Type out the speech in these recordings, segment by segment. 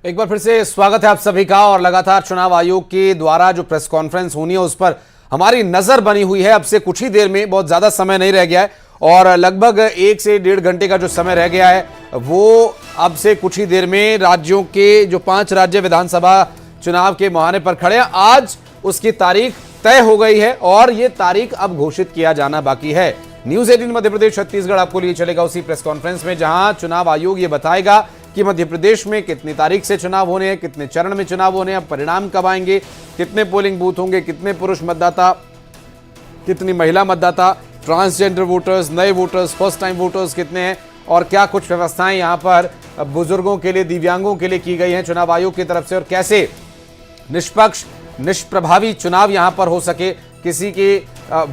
एक बार फिर से स्वागत है आप सभी का। और लगातार चुनाव आयोग के द्वारा जो प्रेस कॉन्फ्रेंस होनी है उस पर हमारी नजर बनी हुई है। अब से कुछ ही देर में, बहुत ज्यादा समय नहीं रह गया है और लगभग 1 से 1.5 घंटे का जो समय रह गया है वो अब से कुछ ही देर में राज्यों के जो 5 राज्य विधानसभा चुनाव के मुहाने पर खड़े हैं, आज उसकी तारीख तय हो गई है और ये तारीख अब घोषित किया जाना बाकी है। न्यूज 18 मध्य प्रदेश छत्तीसगढ़ आपको लिए चलेगा उसी प्रेस कॉन्फ्रेंस में, जहां चुनाव आयोग ये बताएगा कि मध्य प्रदेश में कितनी तारीख से चुनाव होने हैं, कितने चरण में चुनाव होने हैं, परिणाम कब आएंगे, कितने पोलिंग बूथ होंगे, कितने पुरुष मतदाता, कितनी महिला मतदाता, ट्रांसजेंडर वोटर्स, नए वोटर्स, फर्स्ट टाइम वोटर्स कितने हैं और क्या कुछ व्यवस्थाएं यहां पर बुजुर्गों के लिए, दिव्यांगों के लिए की गई हैं चुनाव आयोग की तरफ से, और कैसे निष्पक्ष निष्प्रभावी चुनाव यहां पर हो सके, किसी के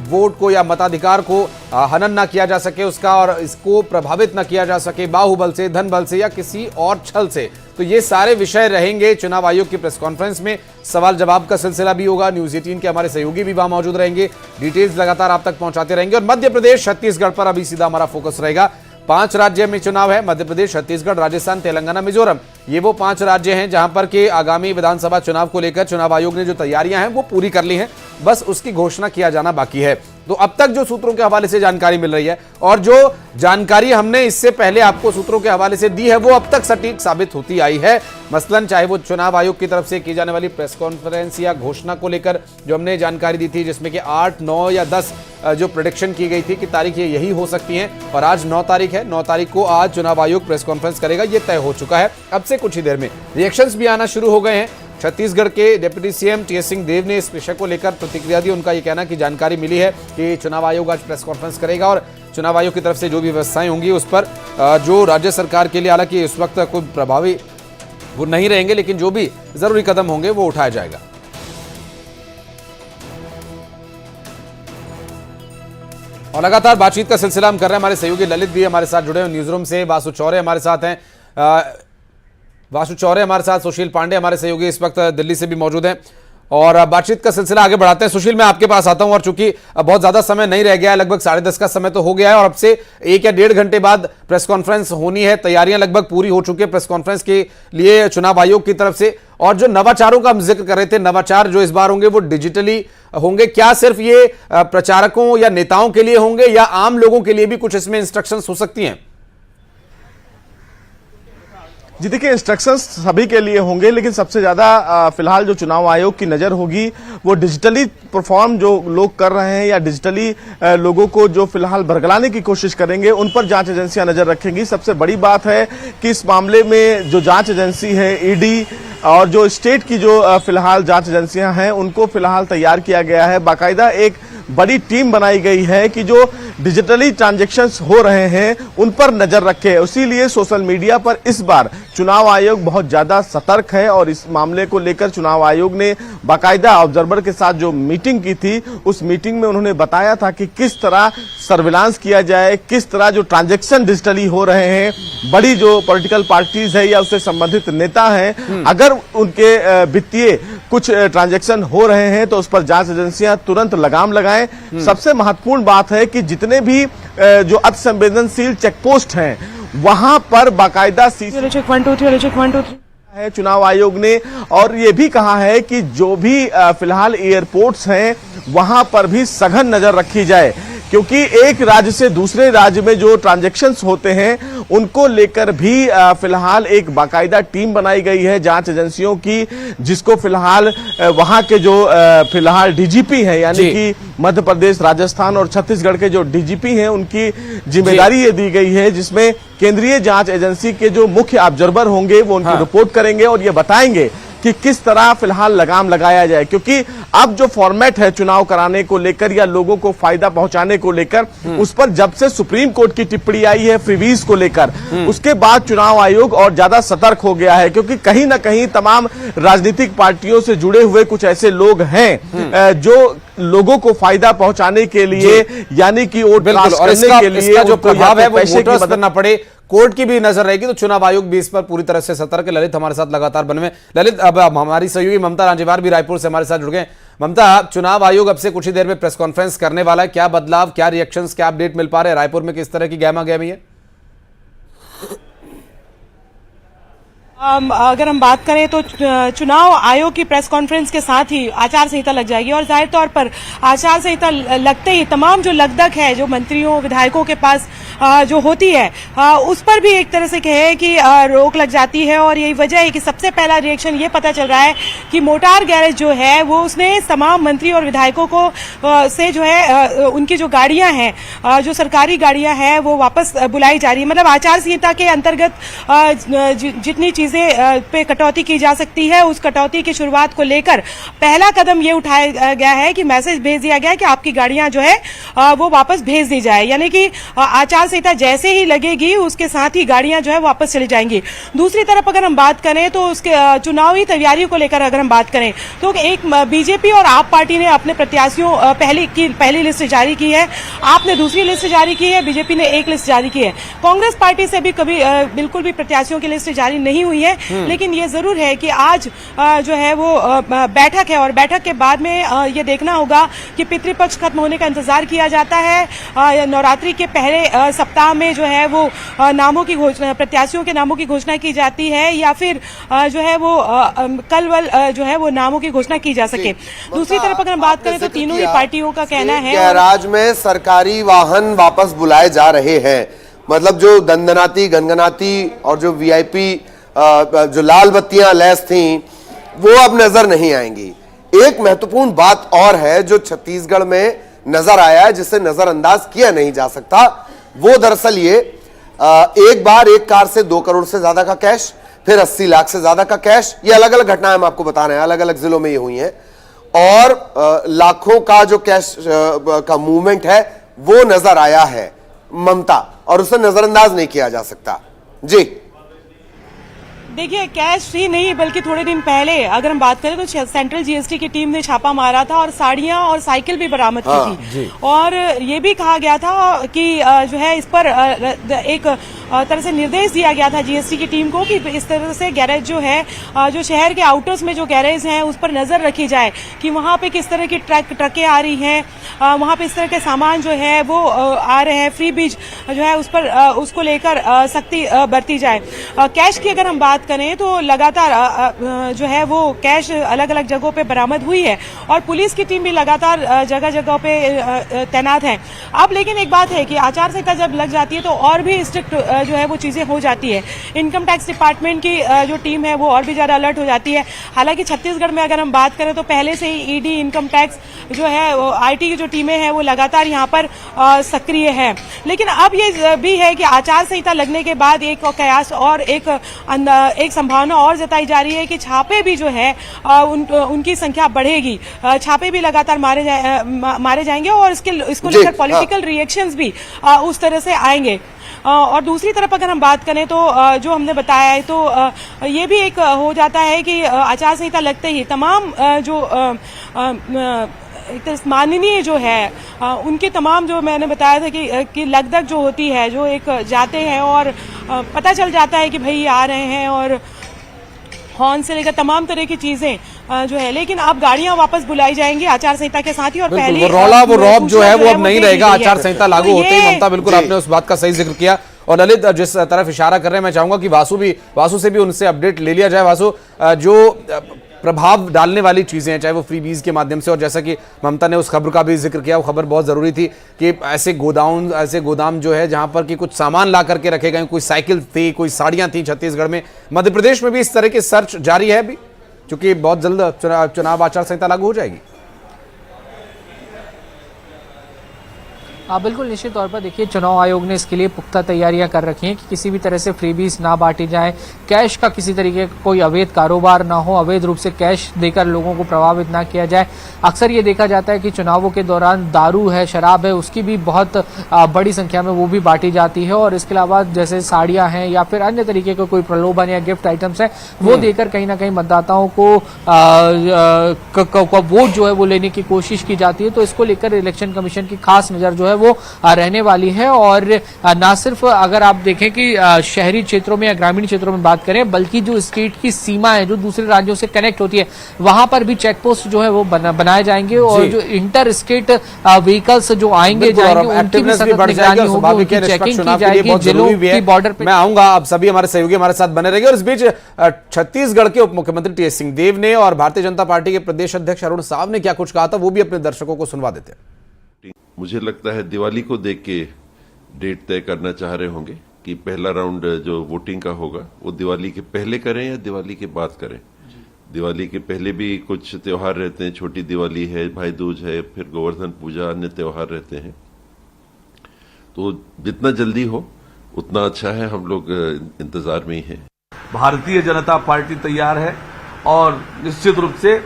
वोट को या मताधिकार को हनन ना किया जा सके उसका, और इसको प्रभावित ना किया जा सके बाहुबल से, धन बल से या किसी और छल से। तो ये सारे विषय रहेंगे चुनाव आयोग की प्रेस कॉन्फ्रेंस में। सवाल जवाब का सिलसिला भी होगा, न्यूज 18 के हमारे सहयोगी भी वहां मौजूद रहेंगे, डिटेल्स लगातार आप तक पहुंचाते रहेंगे। और मध्य प्रदेश छत्तीसगढ़ पर अभी सीधा हमारा फोकस रहेगा। 5 राज्य में चुनाव है, मध्य प्रदेश, छत्तीसगढ़, राजस्थान, तेलंगाना, मिजोरम। ये वो 5 राज्य हैं जहां पर के आगामी विधानसभा चुनाव को लेकर चुनाव आयोग ने जो तैयारियां हैं वो पूरी कर ली हैं, बस उसकी घोषणा किया जाना बाकी है। तो अब तक जो सूत्रों के हवाले से जानकारी मिल रही है और जो जानकारी हमने इससे पहले आपको सूत्रों के हवाले से दी है वो अब तक सटीक साबित होती आई है। मसलन चाहे वो चुनाव आयोग की तरफ से की जाने वाली प्रेस कॉन्फ्रेंस या घोषणा को लेकर जो हमने जानकारी दी थी, जिसमें कि 8, 9 या 10 जो प्रेडिक्शन की गई थी कि तारीख ये यही हो सकती है, और आज 9 तारीख है। 9 तारीख को आज चुनाव आयोग प्रेस कॉन्फ्रेंस करेगा, ये तय हो चुका है। अब से कुछ ही देर में रिएक्शंस भी आना शुरू हो गए हैं। छत्तीसगढ़ के डिप्टी सीएम टीएस सिंहदेव ने इस विषय को लेकर प्रतिक्रिया दी। उनका यह कहना कि जानकारी मिली है कि चुनाव आयोग आज प्रेस कॉन्फ्रेंस करेगा और चुनाव आयोग की तरफ से जो भी व्यवस्थाएं होंगी उस पर जो राज्य सरकार के लिए, हालांकि इस वक्त कोई प्रभावी वो नहीं रहेंगे, लेकिन जो भी जरूरी कदम होंगे वो उठाया जाएगा। और लगातार बातचीत का सिलसिला हम कर रहे हैं। हमारे सहयोगी ललित भी हमारे साथ जुड़े हैं न्यूज रूम से, वासु चौरे हमारे साथ हैं, वासु चौरे हमारे साथ, सुशील पांडे हमारे सहयोगी इस वक्त दिल्ली से भी मौजूद हैं और बातचीत का सिलसिला आगे बढ़ाते हैं। सुशील, मैं आपके पास आता हूं और चूंकि बहुत ज्यादा समय नहीं रह गया है, लगभग 10:30 का समय तो हो गया है और अब से 1 या 1.5 घंटे बाद प्रेस कॉन्फ्रेंस होनी है। तैयारियां लगभग पूरी हो चुकी है प्रेस कॉन्फ्रेंस के लिए चुनाव आयोग की तरफ से। और जो नवाचारों का हम जिक्र कर रहे थे, नवाचार जो इस बार होंगे वो डिजिटली होंगे, क्या सिर्फ ये प्रचारकों या नेताओं के लिए होंगे या आम लोगों के लिए भी कुछ इसमें इंस्ट्रक्शंस हो सकती हैं? जी देखिए, इंस्ट्रक्शंस सभी के लिए होंगे, लेकिन सबसे ज्यादा फिलहाल जो चुनाव आयोग की नजर होगी वो डिजिटली परफॉर्म जो लोग कर रहे हैं या डिजिटली लोगों को जो फिलहाल भरगलाने की कोशिश करेंगे उन पर जांच एजेंसियां नजर रखेंगी। सबसे बड़ी बात है कि इस मामले में जो जांच एजेंसी है ईडी और जो स्टेट की जो फिलहाल जांच एजेंसियां हैं उनको फिलहाल तैयार किया गया है। बाकायदा एक बड़ी टीम बनाई गई है कि जो डिजिटली ट्रांजैक्शंस हो रहे हैं उन पर नजर रखे। इसीलिए सोशल मीडिया पर इस बार चुनाव आयोग बहुत ज्यादा सतर्क है और इस मामले को लेकर चुनाव आयोग ने बाकायदा ऑब्जर्वर के साथ जो मीटिंग की थी उस मीटिंग में उन्होंने बताया था कि किस तरह सर्विलांस किया जाए, किस तरह जो ट्रांजैक्शन डिजिटली हो रहे हैं, बड़ी जो पॉलिटिकल पार्टीज है या उससे संबंधित नेता हैं, अगर उनके वित्तीय कुछ ट्रांजैक्शन हो रहे हैं तो उस पर जांच एजेंसियां तुरंत लगाम लगाएं। सबसे महत्वपूर्ण बात है कि जितने भी जो अति संवेदनशील चेक पोस्ट हैं वहां पर बाकायदा है चुनाव आयोग ने, और ये भी कहा है कि जो भी फिलहाल एयरपोर्ट्स हैं वहां पर भी सघन नजर रखी जाए, क्योंकि एक राज्य से दूसरे राज्य में जो ट्रांजैक्शंस होते हैं उनको लेकर भी फिलहाल एक बाकायदा टीम बनाई गई है जांच एजेंसियों की, जिसको फिलहाल वहां के जो फिलहाल डीजीपी हैं यानी कि मध्य प्रदेश, राजस्थान और छत्तीसगढ़ के जो डीजीपी हैं उनकी जिम्मेदारी ये दी गई है, जिसमें केंद्रीय जांच एजेंसी के जो मुख्य ऑब्जर्वर होंगे वो उनकी रिपोर्ट करेंगे और ये बताएंगे कि किस तरह फिलहाल लगाम लगाया जाए। क्योंकि अब जो फॉर्मेट है चुनाव कराने को लेकर या लोगों को फायदा पहुंचाने को लेकर, उस पर जब से सुप्रीम कोर्ट की टिप्पणी आई है फ्रीवीज को लेकर, उसके बाद चुनाव आयोग और ज्यादा सतर्क हो गया है, क्योंकि कहीं ना कहीं तमाम राजनीतिक पार्टियों से जुड़े हुए कुछ ऐसे लोग हैं जो लोगों को फायदा पहुंचाने के लिए यानी कि वोट कास्ट करने के लिए जो प्रभाव है वो वोटर्स पर न पड़े, कोर्ट की भी नजर रहेगी। तो चुनाव आयोग भी इस पर पूरी तरह से सतर्क है। ललित हमारे साथ लगातार बने हुए। ललित, अब हमारी सहयोगी ममता रांझेवार भी रायपुर से हमारे साथ जुड़ गए। ममता, चुनाव आयोग अब से कुछ ही देर में प्रेस कॉन्फ्रेंस करने वाला है, क्या बदलाव, क्या रिएक्शंस, क्या अपडेट मिल पा रहे हैं? रायपुर में किस तरह की गहमा गहमी है? अगर हम बात करें तो चुनाव आयोग की प्रेस कॉन्फ्रेंस के साथ ही आचार संहिता लग जाएगी और जाहिर तौर पर आचार संहिता लगते ही तमाम जो लगदग है जो मंत्रियों विधायकों के पास जो होती है उस पर भी एक तरह से कहे कि रोक लग जाती है। और यही वजह है कि सबसे पहला रिएक्शन ये पता चल रहा है कि मोटार गैरेज जो है वो उसने तमाम मंत्री और विधायकों को से जो है उनकी जो गाड़ियां हैं जो सरकारी गाड़ियां हैं वो वापस बुलाई जा रही है। मतलब आचार संहिता के अंतर्गत जितनी चीजें पे कटौती की जा सकती है उस कटौती की शुरुआत को लेकर पहला कदम ये उठाया गया है कि मैसेज भेज दिया गया है कि आपकी गाड़ियां जो है वो वापस भेज दी जाए। यानी कि आचार संहिता जैसे ही लगेगी उसके साथ ही गाड़ियां जो है वापस चली जाएंगी। दूसरी तरफ अगर हम बात करें तो उसके चुनावी तैयारियों को लेकर अगर हम बात करें तो एक बीजेपी और आप पार्टी ने अपने प्रत्याशियों पहली लिस्ट जारी की है, आपने दूसरी लिस्ट जारी की है, बीजेपी ने एक लिस्ट जारी की है। कांग्रेस पार्टी से भी कभी बिल्कुल भी प्रत्याशियों की लिस्ट जारी नहीं हुई है, लेकिन ये जरूर है कि आज जो है वो बैठक है और बैठक के बाद में ये देखना होगा कि पितृपक्ष खत्म होने का इंतजार किया जाता है। नवरात्रि के पहले सप्ताह में जो है वो नामों की घोषणा प्रत्याशियों के नामों की घोषणा की जाती है या फिर जो है वो कल जो है वो नामों की घोषणा की जा सके। दूसरी तरफ अगर हम बात करें तो तीनों ही पार्टियों का कहना है गैराज में सरकारी वाहन वापस बुलाए जा रहे हैं। मतलब जो दंदनाती गनगनाती और जो वीआईपी जो लाल बत्तियां लैस थी वो अब नजर नहीं आएंगी। एक महत्वपूर्ण बात और है जो छत्तीसगढ़ में नजर आया है जिसे नजरअंदाज किया नहीं जा सकता, वो दरअसल ये एक बार एक कार से 2 करोड़ से ज्यादा का कैश, फिर 80 लाख से ज्यादा का कैश, ये अलग अलग घटनाएं हम आपको बता रहे हैं, अलग अलग जिलों में ये हुई हैं। और लाखों का जो कैश का मूवमेंट है वो नजर आया है ममता, और उसे नजरअंदाज नहीं किया जा सकता। जी देखिए, कैश ही नहीं बल्कि थोड़े दिन पहले अगर हम बात करें तो सेंट्रल जीएसटी की टीम ने छापा मारा था और साड़ियां और साइकिल भी बरामद की थी। और ये भी कहा गया था कि जो है इस पर एक तरह से निर्देश दिया गया था जीएसटी की टीम को कि इस तरह से गैरेज जो है जो शहर के आउटर्स में जो गैरेज हैं उस पर नजर रखी जाए कि वहां पे किस तरह की ट्रकें आ रही हैं, वहां पे इस तरह के सामान जो है वो आ रहे हैं, फ्री बीज जो है उस पर उसको लेकर सख्ती बरती जाए। कैश की अगर हम बात करें तो लगातार जो है वो कैश अलग अलग जगहों पे बरामद हुई है और पुलिस की टीम भी लगातार जगह जगह पे तैनात है। अब लेकिन एक बात है कि आचार संहिता जब लग जाती है तो और भी स्ट्रिक्ट जो है वो चीजें हो जाती है। इनकम टैक्स डिपार्टमेंट की जो टीम है वो और भी ज्यादा अलर्ट हो जाती है। हालांकि छत्तीसगढ़ में अगर हम बात करें तो पहले से ही ईडी, इनकम टैक्स जो है आईटी की जो टीमें हैं वो लगातार यहाँ पर सक्रिय है। लेकिन अब ये भी है कि आचार संहिता लगने के बाद एक कयास और एक संभावना और जताई जा रही है कि छापे भी जो है उनकी संख्या बढ़ेगी, छापे भी लगातार मारे जाएंगे और इसको लेकर पॉलिटिकल रिएक्शंस भी उस तरह से आएंगे। और दूसरी तरफ अगर हम बात करें तो जो हमने बताया है तो ये भी एक हो जाता है कि आचार संहिता लगते ही तमाम जो माननीय जो है उनके तमाम जो मैंने बताया था कि लगदग जो होती है, जो एक जाते हैं और पता चल जाता है कि भाई ये आ रहे हैं और हॉर्न से लेकर तमाम तरह की चीजें जो है। लेकिन अब गाड़ियां वापस बुलाई जाएंगी आचार संहिता के साथ ही और पहले वो रौब जो है वो अब नहीं रहेगा आचार संहिता लागू होते ही। ममता, बिल्कुल आपने उस बात का सही जिक्र किया। और ललित, जिस तरफ इशारा कर रहे हैं मैं चाहूंगा कि वासु से भी उनसे अपडेट ले लिया जाए। वासु, जो प्रभाव डालने वाली चीजें हैं चाहे वो फ्री बीज के माध्यम से, और जैसा कि ममता ने उस खबर का भी जिक्र किया, वो खबर बहुत जरूरी थी कि ऐसे गोदाम जो है जहां पर कि कुछ सामान ला करके रखे गए, कोई साइकिल थी, कोई साड़ियां थी छत्तीसगढ़ में। मध्य प्रदेश में भी इस तरह की सर्च जारी है अभी, क्योंकि बहुत जल्द चुनाव आचार संहिता लागू हो जाएगी। बिल्कुल, निश्चित तौर पर देखिए चुनाव आयोग ने इसके लिए पुख्ता तैयारियां कर रखी हैं कि किसी भी तरह से फ्रीबीज ना बांटी जाए, कैश का किसी तरीके का कोई अवैध कारोबार ना हो, अवैध रूप से कैश देकर लोगों को प्रभावित ना किया जाए। अक्सर ये देखा जाता है कि चुनावों के दौरान दारू है, शराब है, उसकी भी बहुत बड़ी संख्या में वो भी बांटी जाती है और इसके अलावा जैसे साड़ियां हैं या फिर अन्य तरीके का कोई प्रलोभन या गिफ्ट आइटम्स है वो देकर कहीं ना कहीं मतदाताओं को वोट जो है वो लेने की कोशिश की जाती है। तो इसको लेकर इलेक्शन कमीशन की खास नजर जो है वो रहने वाली है। और ना सिर्फ अगर आप देखें कि शहरी क्षेत्रों में या ग्रामीण क्षेत्रों में बात करें, बल्कि जो स्टेट की सीमा है जो दूसरे राज्यों से कनेक्ट होती है, वहां पर भी चेक पोस्ट जो है वो बनाए जाएंगे और जो इंटर स्टेट व्हीकल्स जो आएंगे जाएंगे उनकी भी सतत निगरानी होगी, उनकी चेकिंग की जाएगी जिलों की बॉर्डर पे। मैं आऊंगा, आप सभी हमारे सहयोगी हमारे साथ बने रहेंगे। और इस बीच छत्तीसगढ़ के उप मुख्यमंत्री टीएस सिंहदेव ने और भारतीय जनता पार्टी के प्रदेश अध्यक्ष अरुण साव ने क्या कुछ कहा था, वो भी अपने दर्शकों को सुनवा देते हैं। मुझे लगता है दिवाली को देख के डेट तय करना चाह रहे होंगे कि पहला राउंड जो वोटिंग का होगा वो दिवाली के पहले करें या दिवाली के बाद करें। दिवाली के पहले भी कुछ त्योहार रहते हैं, छोटी दिवाली है, भाई दूज है, फिर गोवर्धन पूजा, अन्य त्योहार रहते हैं। तो जितना जल्दी हो उतना अच्छा है, हम लोग इंतजार में ही हैं। भारतीय जनता पार्टी तैयार है और निश्चित रूप से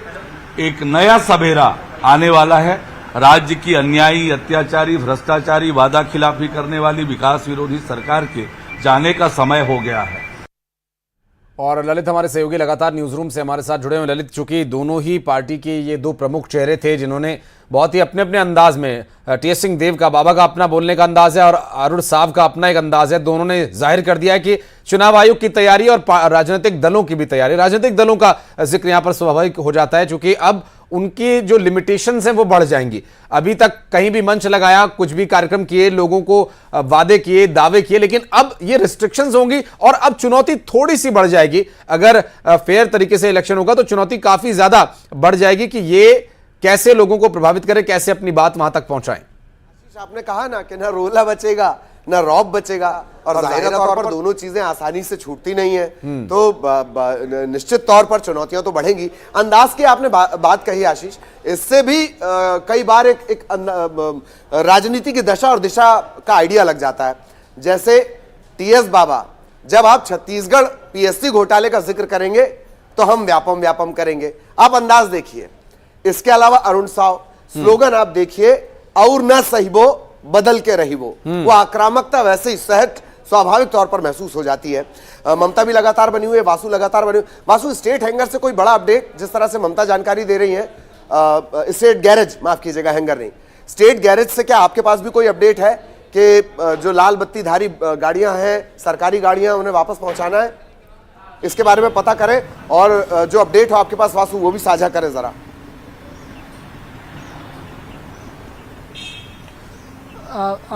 एक नया सवेरा आने वाला है। राज्य की अन्यायी, अत्याचारी, भ्रष्टाचारी, वादा खिलाफी करने वाली विकास विरोधी सरकार के जाने का समय हो गया है। और ललित हमारे सहयोगी लगातार न्यूज रूम से हमारे साथ जुड़े हुए। ललित, चूंकि दोनों ही पार्टी के ये दो प्रमुख चेहरे थे जिन्होंने बहुत ही अपने अपने अंदाज में, टीएस सिंहदेव का, बाबा का अपना बोलने का अंदाज है और अरुण साव का अपना एक अंदाज है, दोनों ने जाहिर कर दिया है कि चुनाव आयोग की तैयारी और राजनीतिक दलों की भी तैयारी। राजनीतिक दलों का जिक्र यहां पर स्वाभाविक हो जाता है क्योंकि अब उनकी जो लिमिटेशंस हैं वो बढ़ जाएंगी। अभी तक कहीं भी मंच लगाया, कुछ भी कार्यक्रम किए, लोगों को वादे किए, दावे किए, लेकिन अब ये रिस्ट्रिक्शंस होंगी और अब चुनौती थोड़ी सी बढ़ जाएगी। अगर फेयर तरीके से इलेक्शन होगा तो चुनौती काफी ज्यादा बढ़ जाएगी कि ये कैसे लोगों को प्रभावित करें, कैसे अपनी बात वहां तक पहुंचाएं। आपने कहा ना कि ना रोला बचेगा ना रौब बचेगा, और जाहिर तौर पर दोनों चीजें आसानी से छूटती नहीं है। तो निश्चित तौर पर चुनौतियां तो बढ़ेंगी। अंदाज की आपने बात कही आशीष, इससे भी कई बार एक राजनीति की दशा और दिशा का आइडिया लग जाता है। जैसे टीएस बाबा, जब आप छत्तीसगढ़ पीएससी घोटाले का जिक्र करेंगे तो हम व्यापम करेंगे, आप अंदाज देखिए। इसके अलावा अरुण साव, स्लोगन आप देखिए, और न सहिबो बदल के रहिबो। वो आक्रामकता वैसे ही सहज स्वाभाविक तौर पर महसूस हो जाती है। ममता भी लगातार बनी हुई है, वासु लगातार बनी हुई। वासु, स्टेट हैंगर से कोई बड़ा अपडेट, जिस तरह से ममता जानकारी दे रही है, स्टेट गैरेज, माफ कीजिएगा, हैंगर नहीं, स्टेट गैरेज से क्या आपके पास भी कोई अपडेट है कि जो लाल बत्तीधारी गाड़ियां हैं, सरकारी गाड़ियां, उन्हें वापस पहुंचाना है? इसके बारे में पता करें और जो अपडेट हो आपके पास वासु वो भी साझा करें जरा।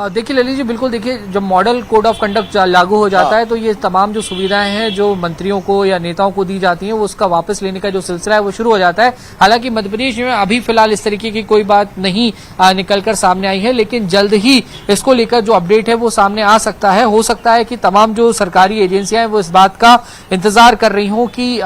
देखिए ललित जी, बिल्कुल देखिए, जब मॉडल कोड ऑफ कंडक्ट लागू हो जाता है तो ये तमाम जो सुविधाएं हैं जो मंत्रियों को या नेताओं को दी जाती हैं वो उसका वापस लेने का जो सिलसिला है वो शुरू हो जाता है। हालांकि मध्य प्रदेश में अभी फिलहाल इस तरीके की कोई बात नहीं निकलकर सामने आई है, लेकिन जल्द ही इसको लेकर जो अपडेट है वो सामने आ सकता है। हो सकता है कि तमाम जो सरकारी एजेंसियां हैं वो इस बात का इंतजार कर रही हों कि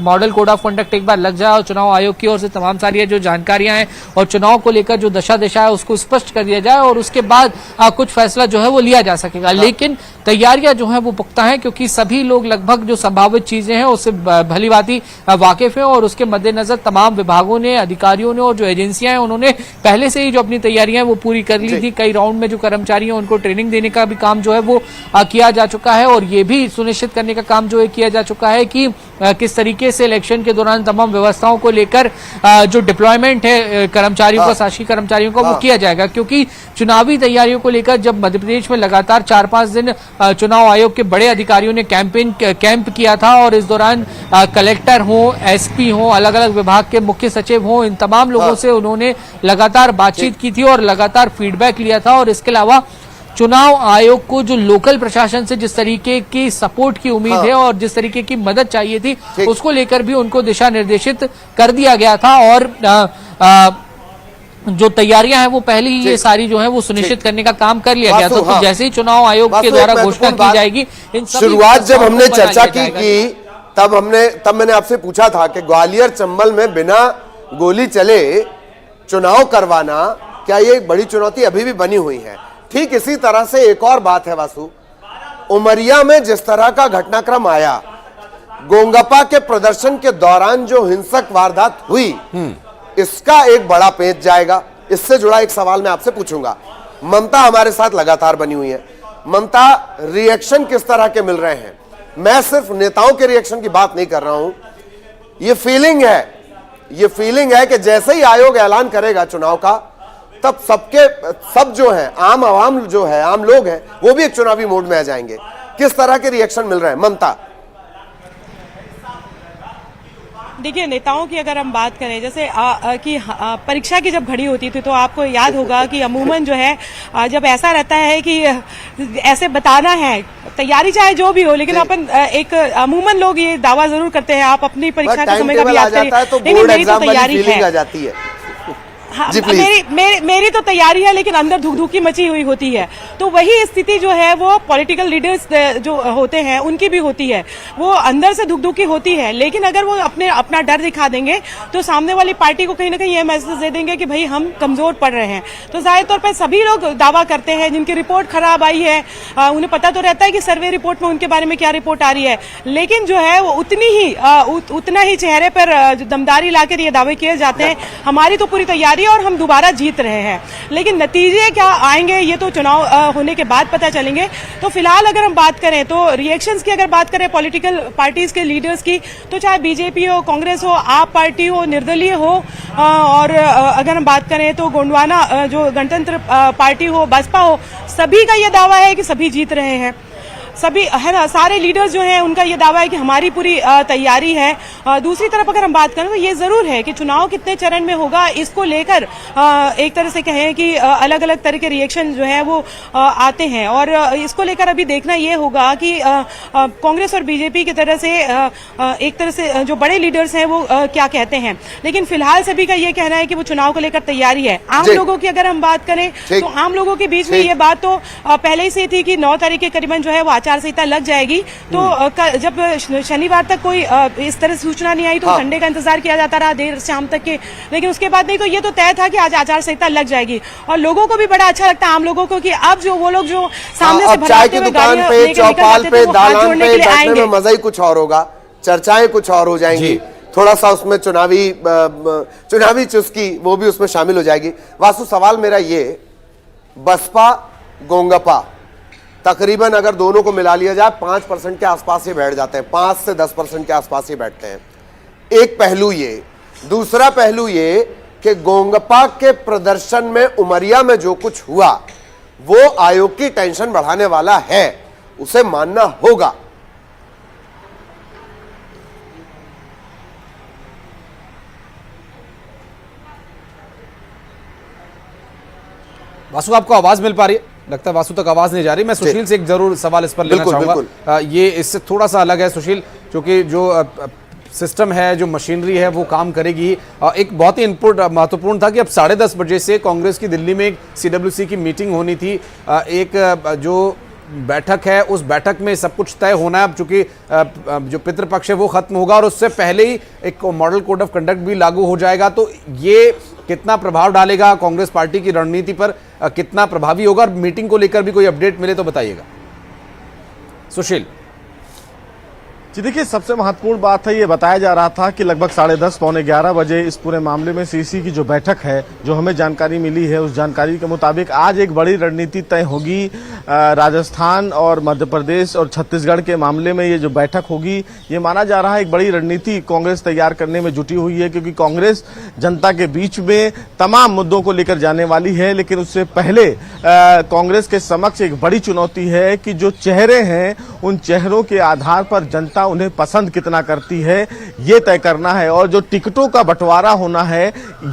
मॉडल कोड ऑफ कंडक्ट एक बार लग जाए और चुनाव आयोग की ओर से तमाम सारी जो जानकारियां हैं और चुनाव को लेकर जो दशा दिशा है उसको स्पष्ट कर दिया जाए और उसके बाद कुछ फैसला जो है वो लिया जा सकेगा। लेकिन तैयारियां जो है वो पुख्ता हैं क्योंकि सभी लोग लगभग जो संभावित चीजें हैं उससे भलीभांति वाकिफ हैं और उसके मद्देनजर तमाम विभागों ने, अधिकारियों ने और जो एजेंसियां हैं उन्होंने पहले से ही जो अपनी तैयारियां वो पूरी कर ली थी। कई राउंड में जो कर्मचारी हैं उनको ट्रेनिंग देने का भी काम जो है वो किया जा चुका है और ये भी सुनिश्चित करने का काम जो है किया जा चुका है कि किस तरीके से इलेक्शन के दौरान तमाम व्यवस्थाओं को लेकर जो डिप्लॉयमेंट है कर्मचारियों का, शासकीय कर्मचारियों का, वो किया जाएगा। क्योंकि चुनावी तैयारियों को लेकर जब मध्य प्रदेश में लगातार 4-5 दिन चुनाव आयोग के बड़े अधिकारियों ने कैंप किया था और इस दौरान कलेक्टर हो, एसपी हो, अलग अलग विभाग के मुख्य सचिव हो, इन तमाम लोगों से उन्होंने लगातार बातचीत की थी और लगातार फीडबैक लिया था। और इसके अलावा चुनाव आयोग को जो लोकल प्रशासन से जिस तरीके की सपोर्ट की उम्मीद है और जिस तरीके की मदद चाहिए थी उसको लेकर भी उनको दिशा निर्देशित कर दिया गया था और जो तैयारियां हैं वो पहले ही ये सारी जो है वो सुनिश्चित करने का काम कर लिया गया था। तो जैसे ही चुनाव आयोग के द्वारा घोषणा की जाएगी, इन शुरुआत जब हमने चर्चा की तब मैंने आपसे पूछा था कि ग्वालियर चंबल में बिना गोली चले चुनाव करवाना, क्या ये एक बड़ी चुनौती अभी भी बनी हुई है? ठीक इसी तरह से एक और बात है वासु, उमरिया में जिस तरह का घटनाक्रम आया, गोंगपा के प्रदर्शन के दौरान जो हिंसक वारदात हुई, इसका एक बड़ा पेच जाएगा। इससे जुड़ा एक सवाल मैं आपसे पूछूंगा। ममता हमारे साथ लगातार बनी हुई है, ममता रिएक्शन किस तरह के मिल रहे हैं? मैं सिर्फ नेताओं के रिएक्शन की बात नहीं कर रहा हूं, ये फीलिंग है कि जैसे ही आयोग ऐलान करेगा चुनाव का, तब सब जो है आम आवाम जो है, आम लोग हैं, वो भी एक चुनावी मोड में आ जाएंगे। किस तरह के रिएक्शन मिल रहे हैं ममता? देखिए, नेताओं की अगर हम बात करें, जैसे कि परीक्षा की जब घड़ी होती थी तो आपको याद होगा कि अमूमन जो है जब ऐसा रहता है कि ऐसे बताना है, तैयारी चाहे जो भी हो, लेकिन अपन एक अमूमन लोग ये दावा जरूर करते हैं, आप अपनी परीक्षा के समय का भी याद करिए, तो बोर्ड एग्जाम वाली फीलिंग आ जाती है। हाँ, मेरी तो तैयारी है, लेकिन अंदर धुकधुकी मची हुई होती है। तो वही स्थिति जो है वो पॉलिटिकल लीडर्स जो होते हैं उनकी भी होती है, वो अंदर से धुकधुकी होती है, लेकिन अगर वो अपना डर दिखा देंगे तो सामने वाली पार्टी को कहीं ना कहीं ये मैसेज दे देंगे कि भाई हम कमजोर पड़ रहे हैं। तो जाहिर तौर पर सभी लोग दावा करते हैं जिनकी रिपोर्ट खराब आई है, उन्हें पता तो रहता है कि सर्वे रिपोर्ट में उनके बारे में क्या रिपोर्ट आ रही है, लेकिन जो है वो उतना ही चेहरे पर दमदारी लाकर ये दावे किए जाते हैं हमारी तो पूरी तैयारी और हम दोबारा जीत रहे हैं। लेकिन नतीजे क्या आएंगे ये तो चुनाव होने के बाद पता चलेंगे। तो फिलहाल अगर हम बात करें तो रिएक्शंस की अगर बात करें पॉलिटिकल पार्टीज के लीडर्स की, तो चाहे बीजेपी हो, कांग्रेस हो, आप पार्टी हो, निर्दलीय हो, और अगर हम बात करें तो गोंडवाना जो गणतंत्र पार्टी हो, बसपा हो, सभी का ये दावा है कि सभी जीत रहे हैं। सभी है ना, सारे लीडर्स जो हैं उनका ये दावा है कि हमारी पूरी तैयारी है। दूसरी तरफ अगर हम बात करें तो ये जरूर है कि चुनाव कितने चरण में होगा इसको लेकर एक तरह से कहें कि अलग अलग तरह के रिएक्शन जो है वो आते हैं, और इसको लेकर अभी देखना ये होगा कि कांग्रेस और बीजेपी की तरह से एक तरह से जो बड़े लीडर्स हैं वो क्या कहते हैं। लेकिन फिलहाल सभी का ये कहना है कि वो चुनाव को लेकर तैयारी है। आम लोगों की अगर हम बात करें तो आम लोगों के बीच में ये बात तो पहले ही से थी कि 9 तारीख के करीबन जो है वो आचार संहिता लग जाएगी। तो जब शनिवार तक कोई इस तरह से सूचना नहीं आई तो संडे का इंतजार किया जाता रहा देर शाम तक के, लेकिन उसके बाद नहीं तो ये तो तय था कि आज आचार संहिता लग जाएगी। और लोगों को भी बड़ा अच्छा लगता है, आम लोगों को, कि अब जो वो लोग जो सामने से चाय की दुकान पे, चौपाल पे, दालान पे बैठने में मजा ही कुछ और होगा, चर्चाएं कुछ और हो जाएंगी, थोड़ा सा उसमें चुनावी चुस्की वो भी उसमें शामिल हो जाएगी। वासु, सवाल मेरा ये, बसपा गोंगपा तकरीबन अगर दोनों को मिला लिया जाए 5% के आसपास ही बैठ जाते हैं, 5 से 10% के आसपास ही बैठते हैं। एक पहलू ये, दूसरा पहलू ये कि गोंगपा के प्रदर्शन में उमरिया में जो कुछ हुआ वो आयोग की टेंशन बढ़ाने वाला है, उसे मानना होगा। वासु, आपको आवाज मिल पा रही है? लगता है वासु तक आवाज नहीं जा रही। मैं सुशील से एक जरूर सवाल इस पर लेना चाहूंगा। ये इससे थोड़ा सा अलग है सुशील, क्योंकि जो सिस्टम है, जो मशीनरी है वो काम करेगी। एक बहुत ही इनपुट महत्वपूर्ण था कि अब 10:30 बजे से कांग्रेस की दिल्ली में एक CWC की मीटिंग होनी थी। एक जो बैठक है उस बैठक में सब कुछ तय होना है। अब चूंकि जो पितृपक्ष है वो खत्म होगा और उससे पहले ही एक मॉडल कोड ऑफ कंडक्ट भी लागू हो जाएगा, तो ये कितना प्रभाव डालेगा कांग्रेस पार्टी की रणनीति पर, कितना प्रभावी होगा? और मीटिंग को लेकर भी कोई अपडेट मिले तो बताइएगा सुशील। जी देखिए, सबसे महत्वपूर्ण बात है, ये बताया जा रहा था कि लगभग 10:30 पौने 11 बजे इस पूरे मामले में सीसी की जो बैठक है, जो हमें जानकारी मिली है उस जानकारी के मुताबिक आज एक बड़ी रणनीति तय होगी। राजस्थान और मध्य प्रदेश और छत्तीसगढ़ के मामले में ये जो बैठक होगी, ये माना जा रहा है एक बड़ी रणनीति कांग्रेस तैयार करने में जुटी हुई है, क्योंकि कांग्रेस जनता के बीच में तमाम मुद्दों को लेकर जाने वाली है। लेकिन उससे पहले कांग्रेस के समक्ष एक बड़ी चुनौती है कि जो चेहरे हैं उन चेहरों के आधार पर जनता उन्हें पसंद कितना करती है ये तय करना है। और जो टिकटों का बंटवारा होना है,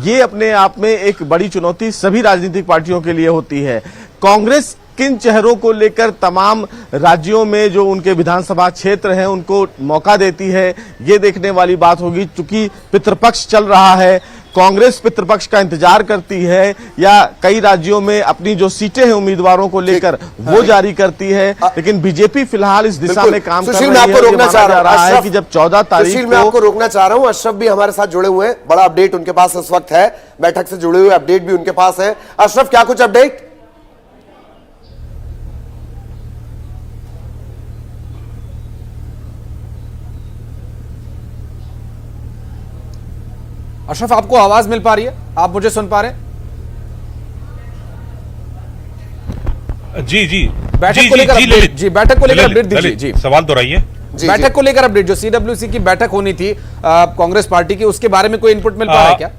ये अपने आप में एक बड़ी चुनौती सभी राजनीतिक पार्टियों के लिए होती है। कांग्रेस किन चेहरों को लेकर तमाम राज्यों में जो उनके विधानसभा क्षेत्र हैं उनको मौका देती है, ये देखने वाली बात होगी। चूंकि पितृपक्ष चल रहा है, कांग्रेस पितृपक्ष का इंतजार करती है या कई राज्यों में अपनी जो सीटें हैं उम्मीदवारों को लेकर वो जारी करती है, लेकिन बीजेपी फिलहाल इस दिशा में काम कर रही है। मैं आपको रोकना चाह रहा है कि जब 14 तारीख को, मैं आपको रोकना चाह रहा हूं, अशरफ भी हमारे साथ जुड़े हुए हैं, बड़ा अपडेट उनके पास इस वक्त है, बैठक से जुड़े हुए अपडेट भी उनके पास है। अशरफ, क्या कुछ अपडेट? अशरफ, आपको आवाज मिल पा रही है? आप मुझे सुन पा रहे हैं? जी बैठक को लेकर अपडेट, जी बैठक को लेकर अपडेट दीजिए। जी सवाल दोहराइए। बैठक को लेकर अपडेट, जो CWC की बैठक होनी थी कांग्रेस पार्टी की, उसके बारे में कोई इनपुट मिल पा रहा है क्या?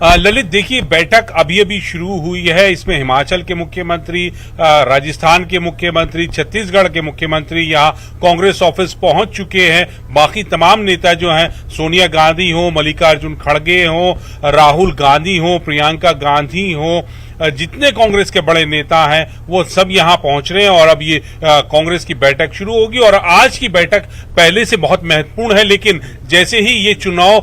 ललित, देखिए, बैठक अभी अभी शुरू हुई है। इसमें हिमाचल के मुख्यमंत्री, राजस्थान के मुख्यमंत्री, छत्तीसगढ़ के मुख्यमंत्री यहाँ कांग्रेस ऑफिस पहुंच चुके हैं। बाकी तमाम नेता जो हैं, सोनिया गांधी हो, मल्लिकार्जुन खड़गे हो, राहुल गांधी हो, प्रियंका गांधी हो, जितने कांग्रेस के बड़े नेता हैं वो सब यहां पहुंच रहे हैं और अब ये कांग्रेस की बैठक शुरू होगी। और आज की बैठक पहले से बहुत महत्वपूर्ण है, लेकिन जैसे ही ये चुनाव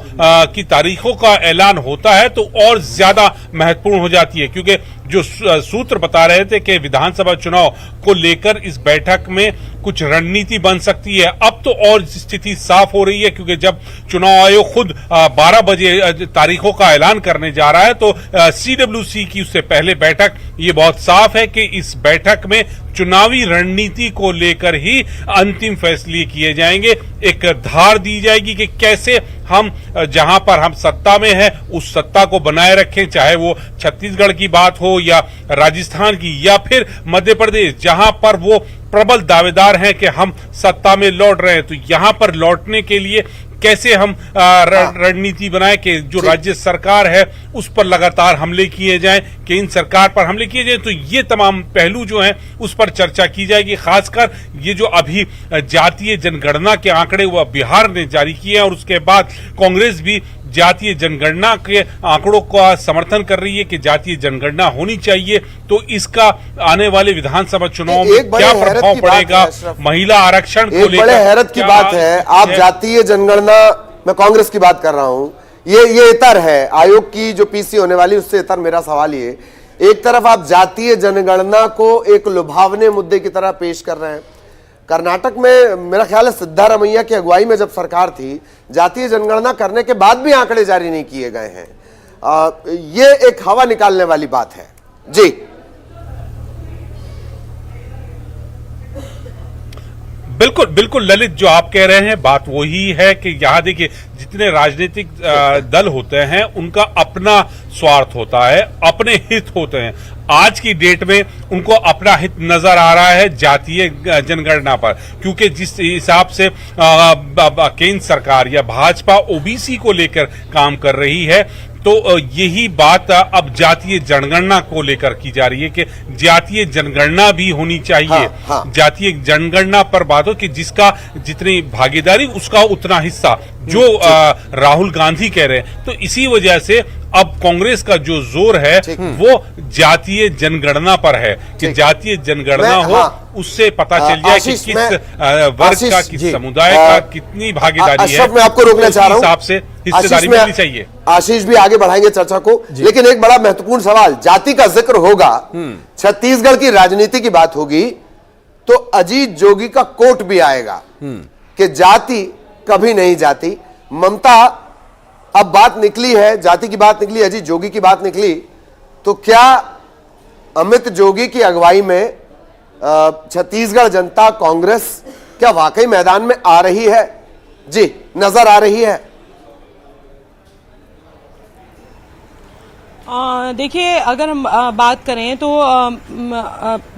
की तारीखों का ऐलान होता है तो और ज्यादा महत्वपूर्ण हो जाती है, क्योंकि जो सूत्र बता रहे थे कि विधानसभा चुनाव को लेकर इस बैठक में कुछ रणनीति बन सकती है। अब तो और स्थिति साफ हो रही है, क्योंकि जब चुनाव आयोग खुद 12 बजे तारीखों का ऐलान करने जा रहा है तो CWC की उससे पहले बैठक, ये बहुत साफ है कि इस बैठक में चुनावी रणनीति को लेकर ही अंतिम फैसले किए जाएंगे। एक धार दी जाएगी कि कैसे हम जहां पर हम सत्ता में हैं उस सत्ता को बनाए रखें, चाहे वो छत्तीसगढ़ की बात हो या राजस्थान की या फिर मध्य प्रदेश, जहां पर वो प्रबल दावेदार हैं कि हम सत्ता में लौट रहे हैं। तो यहां पर लौटने के लिए कैसे हम रणनीति बनाएं कि जो राज्य सरकार है उस पर लगातार हमले किए जाएं, केंद्र सरकार पर हमले किए जाएं। तो ये तमाम पहलू जो हैं उस पर चर्चा की जाएगी। खासकर ये जो अभी जातीय जनगणना के आंकड़े वो बिहार ने जारी किए हैं और उसके बाद कांग्रेस भी जातीय जनगणना के आंकड़ों का समर्थन कर रही है कि जातीय जनगणना होनी चाहिए। तो इसका आने वाले विधानसभा चुनाव में क्या प्रभाव पड़ेगा, महिला आरक्षण को लेकर बड़े हैरत की बात है। आप जातीय जनगणना, मैं कांग्रेस की बात कर रहा हूं, ये इतर है आयोग की जो पीसी होने वाली, उससे इतर मेरा सवाल ये, एक तरफ आप जातीय जनगणना को एक लुभावने मुद्दे की तरह पेश कर रहे हैं। कर्नाटक में मेरा ख्याल है सिद्धारमैया की अगुवाई में जब सरकार थी, जातीय जनगणना करने के बाद भी आंकड़े जारी नहीं किए गए हैं। ये एक हवा निकालने वाली बात है। जी बिल्कुल बिल्कुल ललित, जो आप कह रहे हैं बात वही है कि यहाँ देखिए, जितने राजनीतिक दल होते हैं उनका अपना स्वार्थ होता है, अपने हित होते हैं। आज की डेट में उनको अपना हित नजर आ रहा है जातीय जनगणना पर, क्योंकि जिस हिसाब से केंद्र सरकार या भाजपा ओबीसी को लेकर काम कर रही है, तो यही बात अब जातीय जनगणना को लेकर की जा रही है कि जातीय जनगणना भी होनी चाहिए। हाँ। जातीय जनगणना पर बात हो कि जिसका जितनी भागीदारी उसका उतना हिस्सा, जो राहुल गांधी कह रहे हैं। तो इसी वजह से अब कांग्रेस का जो जोर है वो जातीय जनगणना पर है कि जातीय जनगणना हो, उससे पता चल जाए कि किस वर्ग का, किस समुदाय का कितनी भागीदारी है। मैं आपको रोकना चाह रहा हूं, हिसाब से हिस्सेदारी मिलनी चाहिए। आशीष भी आगे बढ़ाएंगे चर्चा को, लेकिन एक बड़ा महत्वपूर्ण सवाल, जाति का जिक्र होगा, छत्तीसगढ़ की राजनीति की बात होगी तो अजीत जोगी का कोट भी आएगा कि जाति कभी नहीं जाती। ममता, अब बात निकली है, जाति की बात निकली, अजीत जोगी की बात निकली, तो क्या अमित जोगी की अगुवाई में छत्तीसगढ़ जनता कांग्रेस क्या वाकई मैदान में आ रही है? जी, नजर आ रही है? देखिए, अगर हम बात करें तो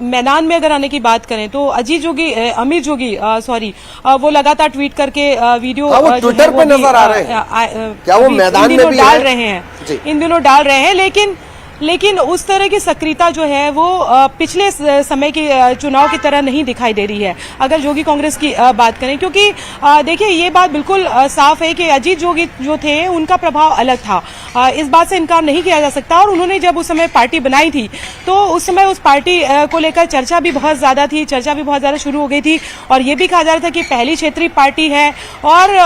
मैदान में अगर आने की बात करें तो अजीत जोगी, अमित जोगी वो लगातार ट्वीट करके वीडियो ट्विटर पे नजर आ रहे हैं, क्या वो मैदान में भी डाल रहे हैं, इन दिनों डाल रहे हैं, लेकिन उस तरह की सक्रियता जो है वो पिछले समय के चुनाव की तरह नहीं दिखाई दे रही है अगर जोगी कांग्रेस की बात करें, क्योंकि देखिए ये बात बिल्कुल साफ है कि अजीत जोगी जो थे उनका प्रभाव अलग था, इस बात से इनकार नहीं किया जा सकता। और उन्होंने जब उस समय पार्टी बनाई थी तो उस समय उस पार्टी को लेकर चर्चा भी बहुत ज्यादा थी, चर्चा भी बहुत ज्यादा शुरू हो गई थी और ये भी कहा जा रहा था कि पहली क्षेत्रीय पार्टी है और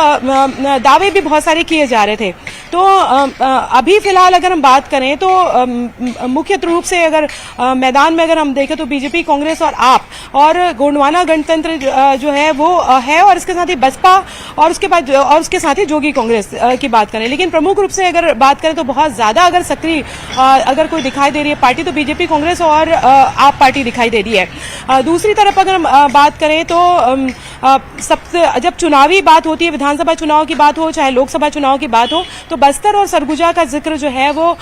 दावे भी बहुत सारे किए जा रहे थे। तो अभी फिलहाल अगर हम बात करें तो मुख्य रूप से अगर मैदान में अगर हम देखें तो बीजेपी, कांग्रेस और आप और गोंडवाना गणतंत्र जो है वो है, और इसके साथ ही बसपा और उसके बाद और उसके साथ ही जोगी कांग्रेस की बात करें। लेकिन प्रमुख रूप से अगर बात करें तो बहुत ज्यादा अगर सक्रिय अगर कोई दिखाई दे रही है पार्टी तो बीजेपी, कांग्रेस और आप पार्टी दिखाई दे रही है। दूसरी तरफ अगर हम बात करें तो सबसे जब चुनावी बात होती है, विधानसभा चुनाव की बात हो चाहे लोकसभा चुनाव की बात हो, तो बस्तर और सरगुजा का जिक्र जो है वो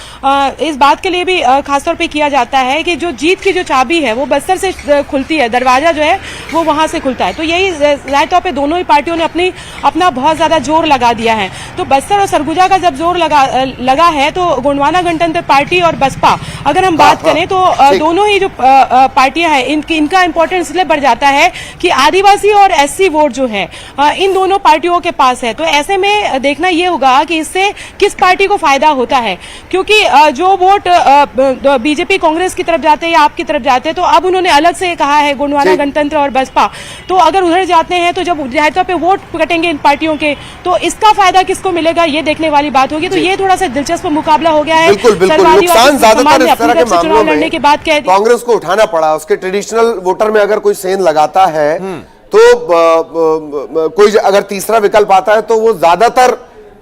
इस बात के के लिए भी खासतौर पे किया जाता है कि जो जीत की जो चाबी है वो बस्तर से खुलती है, दरवाजा जो है वो वहां से खुलता है। तो यही जाहिर तौर पे दोनों ही पार्टियों ने अपना बहुत ज्यादा जोर लगा दिया है। तो बस्तर और सरगुजा का जब जोर लगा है तो गोंडवाना गणतंत्र पार्टी और बसपा, अगर हम बात करें तो दोनों ही जो पार्टियां हैं इनका इंपॉर्टेंस इसलिए बढ़ जाता है कि आदिवासी और एससी वोट जो है इन दोनों पार्टियों के पास है। तो ऐसे में देखना ये होगा कि इससे किस पार्टी को फायदा होता है, क्योंकि जो वोट बीजेपी कांग्रेस की तरफ जाते हैं या आपकी तरफ जाते हैं, तो अब उन्होंने अलग से कहा है गोंडवाना गणतंत्र और बसपा, तो अगर उधर जाते हैं तो जब जाहिर तौर पे वोट कटेंगे इन पार्टियों के, तो इसका फायदा किसको मिलेगा ये देखने वाली बात होगी। तो ये थोड़ा सा दिलचस्प मुकाबला हो गया है। बिल्कुल बिल्कुल, नुकसान ज्यादातर इस तरह के मामलों में के बाद कांग्रेस को उठाना पड़ा। उसके ट्रेडिशनल वोटर में अगर कोई सेंध लगाता है तो कोई अगर तीसरा विकल्प आता है तो वो ज्यादातर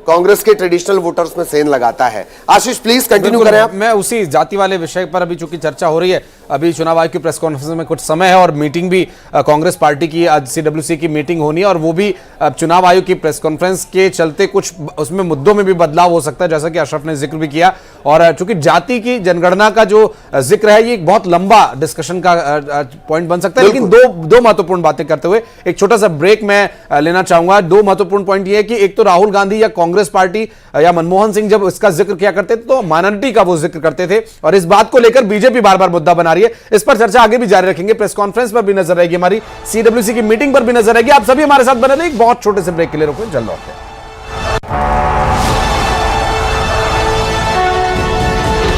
कांग्रेस के ट्रेडिशनल वोटर्स में सेंध लगाता है। आशीष प्लीज कंटिन्यू करें आप। मैं उसी जाति वाले विषय पर अभी चूंकि चर्चा हो रही है, अभी चुनाव आयोग की प्रेस कॉन्फ्रेंस में कुछ समय है और मीटिंग भी कांग्रेस पार्टी की आज सीडब्ल्यूसी की मीटिंग होनी है और वो भी चुनाव आयोग की प्रेस कॉन्फ्रेंस के चलते कुछ उसमें मुद्दों में भी बदलाव हो सकता है, जैसा कि अशरफ ने जिक्र भी किया। और चूंकि जाति की जनगणना का जो जिक्र है ये एक बहुत लंबा डिस्कशन का पॉइंट बन सकता है, लेकिन दो महत्वपूर्ण बातें करते हुए एक छोटा सा ब्रेक मैं लेना चाहूंगा। दो महत्वपूर्ण पॉइंट ये है कि एक तो राहुल गांधी या कांग्रेस पार्टी या मनमोहन सिंह जब इसका जिक्र किया करते थे तो माइनॉरिटी का वो जिक्र करते थे, और इस बात को लेकर बीजेपी बार बार मुद्दा बना रही है। इस पर चर्चा आगे भी जारी रखेंगे, प्रेस कॉन्फ्रेंस पर भी नजर रहेगी, हमारी सीडब्ल्यूसी की मीटिंग पर भी नजर रहेगी। आप सभी हमारे साथ बने रहिए। एक बहुत छोटे से ब्रेक के लिए रुको, जल्द लौटते हैं।